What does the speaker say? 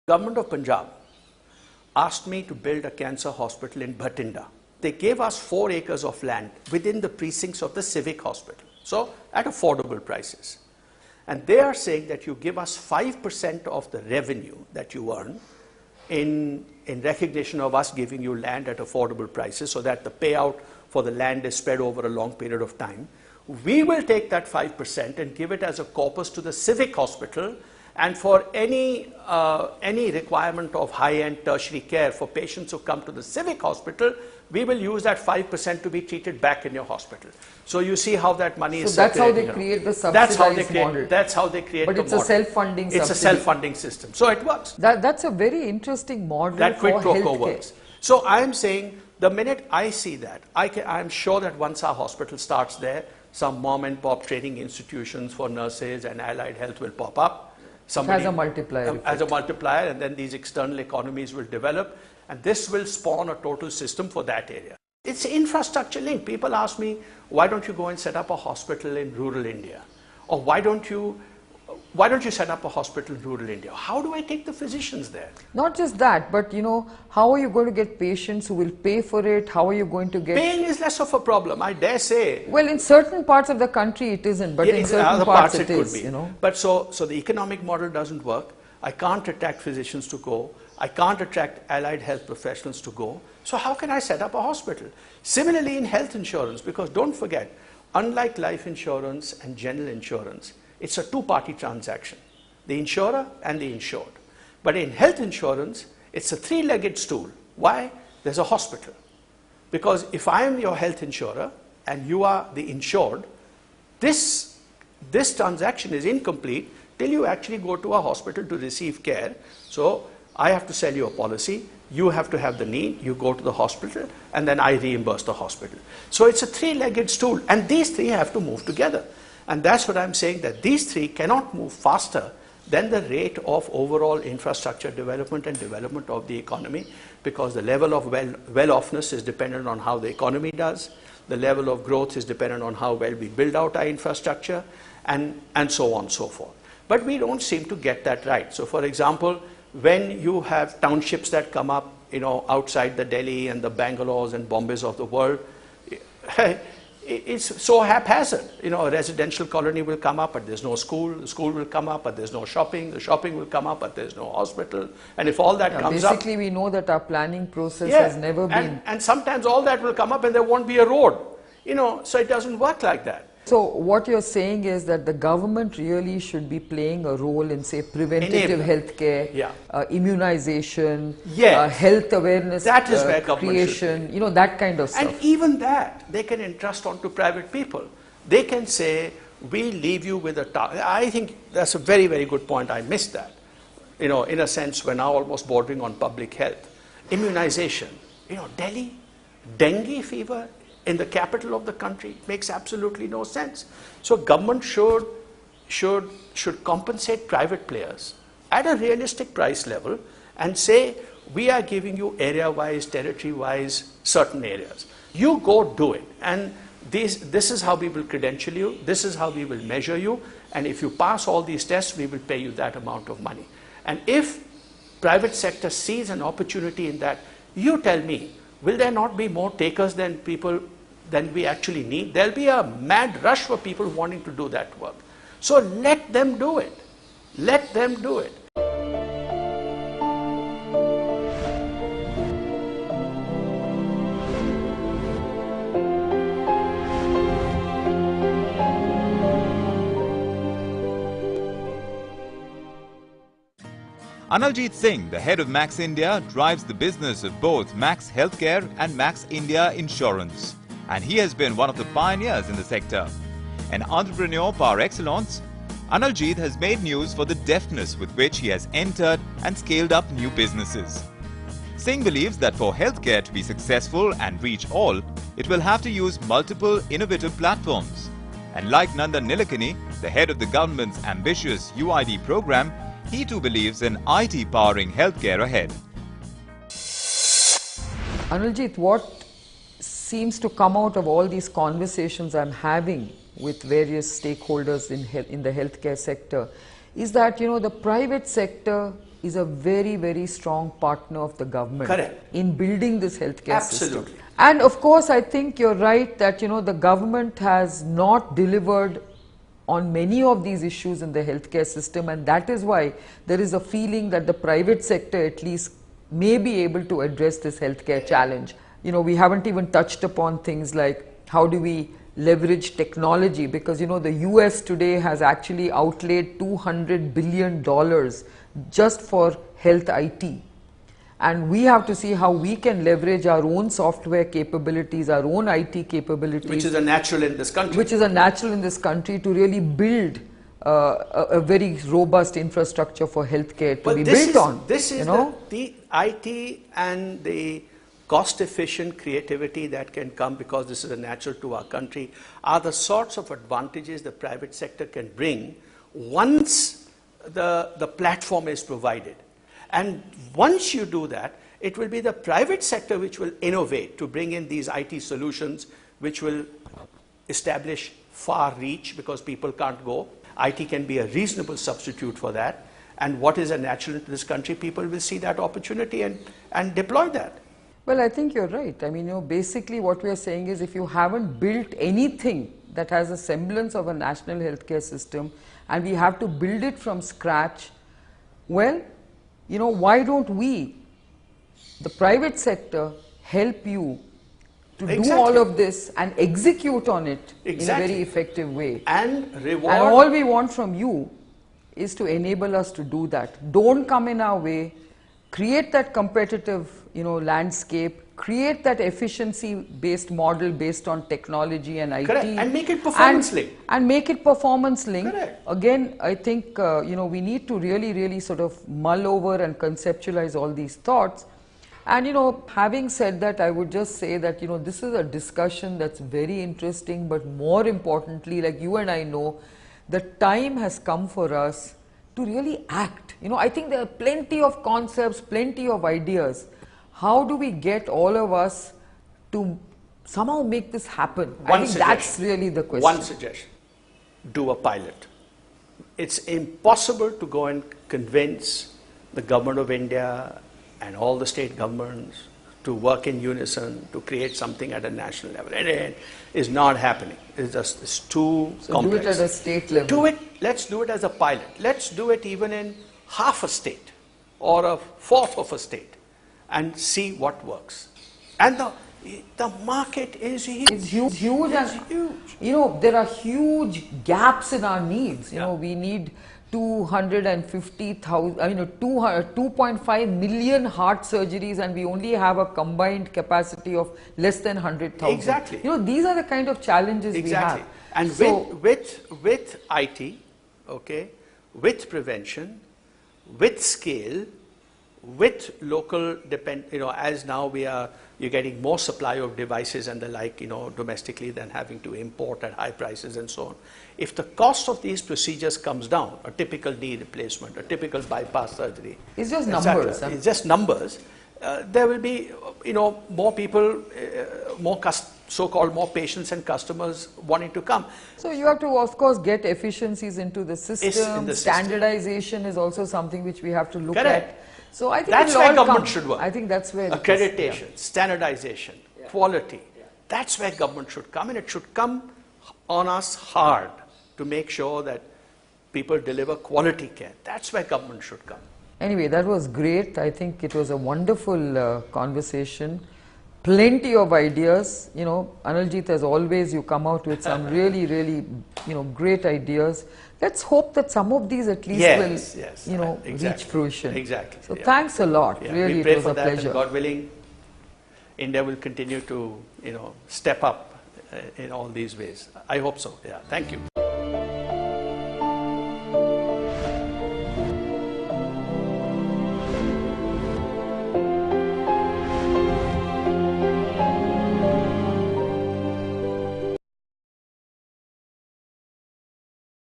Government of Punjab asked me to build a cancer hospital in Bhatinda. They gave us 4 acres of land within the precincts of the civic hospital, so at affordable prices. And they are saying that you give us 5% of the revenue that you earn in recognition of us giving you land at affordable prices, so that the payout for the land is spread over a long period of time. We will take that 5% and give it as a corpus to the civic hospital, and for any requirement of high-end tertiary care for patients who come to the civic hospital, we will use that 5% to be treated back in your hospital. So you see how that money is circulating. So that's how they create the subsidized model. That's how they create the model. But it's a self-funding subsidy. It's a self-funding system. So it works. That's a very interesting model that for quid pro quo healthcare. works. So I'm saying the minute I see that, I'm sure that once our hospital starts there, some mom and pop training institutions for nurses and allied health will pop up. Somebody, as a multiplier. As a multiplier, and then these external economies will develop, and this will spawn a total system for that area. It's infrastructure linked. People ask me, why don't you go and set up a hospital in rural India? Or why don't you set up a hospital in rural India? How do I take the physicians there? Not just that, but you know, how are you going to get patients who will pay for it? How are you going to get... Paying is less of a problem, I dare say. Well, in certain parts of the country it isn't, but in certain other parts it is, could be. You know. But so the economic model doesn't work. I can't attract physicians to go. I can't attract allied health professionals to go. So how can I set up a hospital? Similarly in health insurance, because don't forget, unlike life insurance and general insurance, it's a two-party transaction, the insurer and the insured. But in health insurance, it's a three-legged stool. Why? There's a hospital. Because if I am your health insurer and you are the insured, this transaction is incomplete till you actually go to a hospital to receive care. So I have to sell you a policy, you have to have the need, you go to the hospital, and then I reimburse the hospital. So it's a three-legged stool, and these three have to move together. And that's what I'm saying, that these three cannot move faster than the rate of overall infrastructure development and development of the economy, because the level of well-offness is dependent on how the economy does, the level of growth is dependent on how well we build out our infrastructure, and so on and so forth. But we don't seem to get that right. So for example, when you have townships that come up, you know, outside the Delhi and the Bangalores and Bombays of the world, it's so haphazard. You know, a residential colony will come up, but there's no school. The school will come up, but there's no shopping. The shopping will come up, but there's no hospital. And if all that comes up... Basically, we know that our planning process has never been... And sometimes all that will come up and there won't be a road. You know, so it doesn't work like that. So what you're saying is that the government really should be playing a role in, say, preventative healthcare, immunization, health awareness that is where creation, you know, that kind of stuff. And even that, they can entrust onto private people. They can say, we leave you with a target. I think that's a very, very good point. I missed that. You know, in a sense, we're now almost bordering on public health. Immunization. You know, Delhi, dengue fever, in the capital of the country, makes absolutely no sense. So government should compensate private players at a realistic price level and say, we are giving you area-wise, territory-wise, certain areas. You go do it. And this is how we will credential you, this is how we will measure you, and if you pass all these tests, we will pay you that amount of money. And if private sector sees an opportunity in that, you tell me, will there not be more takers than we actually need? There'll be a mad rush for people wanting to do that work. So let them do it. Let them do it. Analjeet Singh, the head of Max India, drives the business of both Max Healthcare and Max India Insurance. And he has been one of the pioneers in the sector. An entrepreneur par excellence, Analjeet has made news for the deftness with which he has entered and scaled up new businesses. Singh believes that for healthcare to be successful and reach all, it will have to use multiple innovative platforms. And like Nandan Nilekani, the head of the government's ambitious UID program, he too believes in IT powering healthcare ahead. Analjeet, what seems to come out of all these conversations I'm having with various stakeholders in the healthcare sector is that, you know, the private sector is a very, very strong partner of the government. Correct. In building this healthcare Absolutely. system. And of course, I think you're right that, you know, the government has not delivered on many of these issues in the healthcare system, and that is why there is a feeling that the private sector at least may be able to address this healthcare challenge. You know, we haven't even touched upon things like how do we leverage technology, because, you know, the US today has actually outlaid $200 billion just for health IT. And we have to see how we can leverage our own software capabilities, our own IT capabilities. Which is a natural in this country. Which is a natural in this country to really build a very robust infrastructure for healthcare to be built on. This is the IT and the cost-efficient creativity that can come, because this is a natural to our country, are the sorts of advantages the private sector can bring once the platform is provided. And once you do that, it will be the private sector which will innovate to bring in these IT solutions which will establish far reach, because people can't go. IT can be a reasonable substitute for that. And what is a natural to this country, people will see that opportunity and deploy that. Well, I think you're right. I mean, you know, basically what we are saying is if you haven't built anything that has a semblance of a national healthcare system and we have to build it from scratch, well, you know, why don't we, the private sector, help you to do all of this and execute on it in a very effective way. And reward. And all we want from you is to enable us to do that. Don't come in our way. Create that competitive, you know, landscape. Create that efficiency-based model based on technology and IT. Correct. And make it performance-linked. And make it performance-linked. Correct. Again, I think, you know, we need to really, really sort of mull over and conceptualize all these thoughts. And, you know, having said that, I would just say that, you know, this is a discussion that's very interesting, but more importantly, like you and I know, the time has come for us to really act. You know, I think there are plenty of concepts, plenty of ideas. How do we get all of us to somehow make this happen? I think that's really the question. One suggestion: do a pilot. It's impossible to go and convince the government of India and all the state governments to work in unison to create something at a national level. It is not happening. It's too complex. Do it at a state level. Let's do it as a pilot. Let's do it even in half a state or a fourth of a state and see what works. And the market is huge. It's huge. You know, there are huge gaps in our needs. You know, we need 250,000, I mean, 2.5 million heart surgeries, and we only have a combined capacity of less than 100,000. Exactly. You know, these are the kind of challenges we have. And so, with IT, okay, with prevention, with scale, with local you know, as now you're getting more supply of devices and the like, you know, domestically than having to import at high prices and so on. If the cost of these procedures comes down, a typical knee replacement, a typical bypass surgery, it's just numbers. It's just numbers. There will be, you know, more people, so-called more patients and customers wanting to come. So you have to, of course, get efficiencies into the system. Standardization is also something which we have to look at. So I think that's where government should work. I think that's where accreditation, standardization, quality. That's where government should come, and it should come on us hard to make sure that people deliver quality care. That's where government should come. Anyway, that was great. I think it was a wonderful conversation. Plenty of ideas. You know, Analjit, as always, you come out with some really, really, you know, great ideas. Let's hope that some of these at least will, you know, reach fruition. Exactly. So thanks a lot. Really, it was a pleasure. And God willing, India will continue to, you know, step up in all these ways. I hope so. Yeah. Thank you.